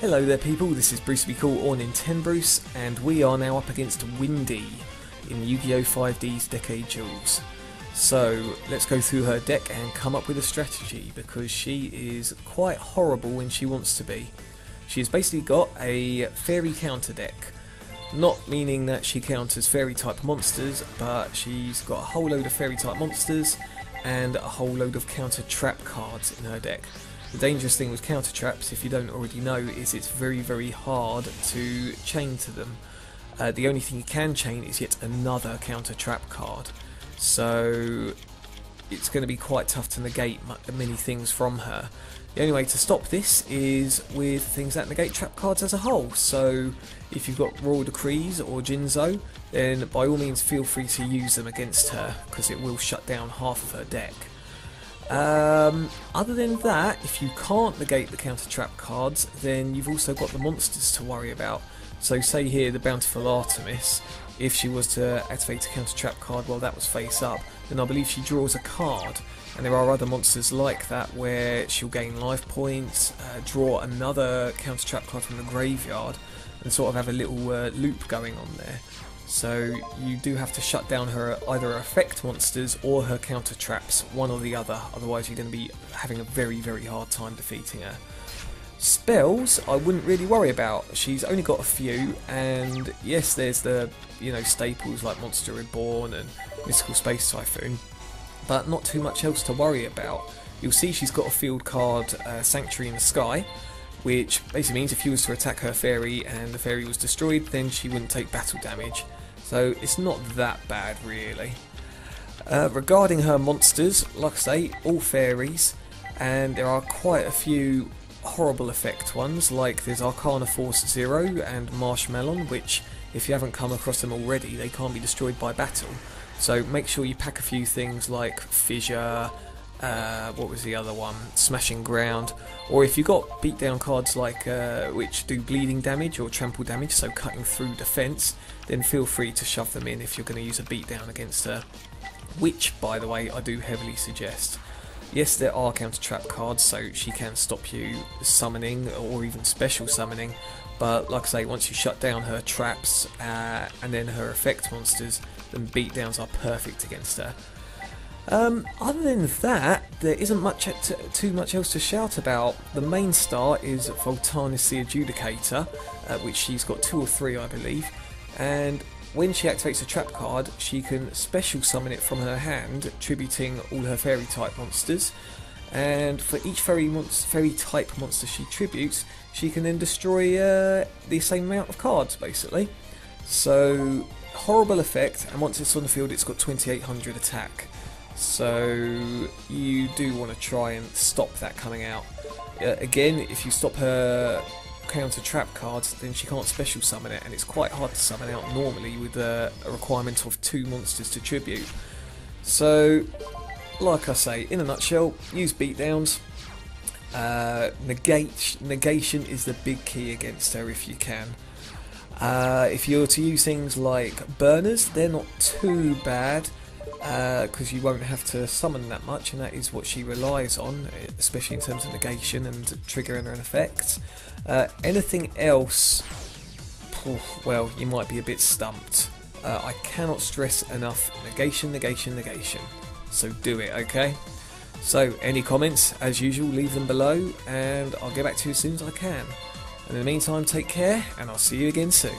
Hello there people, this is Bruce Be Cool or Nintendo, and we are now up against Windy in Yu-Gi-Oh! 5D's Decade Duels. So let's go through her deck and come up with a strategy, because she is quite horrible when she wants to be. She's basically got a fairy counter deck, not meaning that she counters fairy type monsters, but she's got a whole load of fairy type monsters and a whole load of counter trap cards in her deck. The dangerous thing with counter traps, if you don't already know, is it's very hard to chain to them. The only thing you can chain is yet another counter trap card, so it's going to be quite tough to negate many things from her. The only way to stop this is with things that negate trap cards as a whole. So if you've got Royal Decrees or Jinzo, then by all means feel free to use them against her, because it will shut down half of her deck. Other than that, if you can't negate the counter trap cards, then you've also got the monsters to worry about. So say here the Bountiful Artemis, if she was to activate a counter trap card while that was face up, then I believe she draws a card, and there are other monsters like that where she'll gain life points, draw another counter trap card from the graveyard, and sort of have a little loop going on there. So you do have to shut down her either her effect monsters or her counter traps, one or the other, otherwise you're going to be having a very hard time defeating her. Spells I wouldn't really worry about. She's only got a few, and yes, there's the staples like Monster Reborn and Mystical Space Typhoon, but not too much else to worry about. You'll see she's got a field card, Sanctuary in the Sky, which basically means if you was to attack her fairy and the fairy was destroyed, then she wouldn't take battle damage. So it's not that bad really. Regarding her monsters, like I say, all fairies, and there are quite a few horrible effect ones, like there's Arcana Force 0 and Marshmallow, which if you haven't come across them already, they can't be destroyed by battle. So make sure you pack a few things like Fissure, what was the other one? Smashing Ground. Or if you've got beatdown cards like which do bleeding damage or trample damage, so cutting through defense, then feel free to shove them in if you're going to use a beatdown against her, which by the way I do heavily suggest. Yes, there are counter trap cards, so she can stop you summoning or even special summoning, but like I say, once you shut down her traps and then her effect monsters, then beatdowns are perfect against her. Other than that, there isn't too much else to shout about. The main star is Voltanis the Adjudicator, which she's got 2 or 3 I believe, and when she activates a trap card, she can special summon it from her hand, tributing all her fairy type monsters, and for each fairy type monster she tributes, she can then destroy the same amount of cards basically. So horrible effect, and once it's on the field it's got 2800 attack. So you do want to try and stop that coming out. Again, if you stop her counter trap cards, then she can't special summon it, and it's quite hard to summon out normally with a requirement of 2 monsters to tribute. So like I say, in a nutshell, use beatdowns. Negation is the big key against her if you can. If you're to use things like burners, they're not too bad, because you won't have to summon that much, and that is what she relies on, especially in terms of negation and triggering her effects. Anything else, well, you might be a bit stumped. I cannot stress enough, negation. So do it, okay? So any comments, as usual, leave them below, and I'll get back to you as soon as I can. In the meantime, take care, and I'll see you again soon.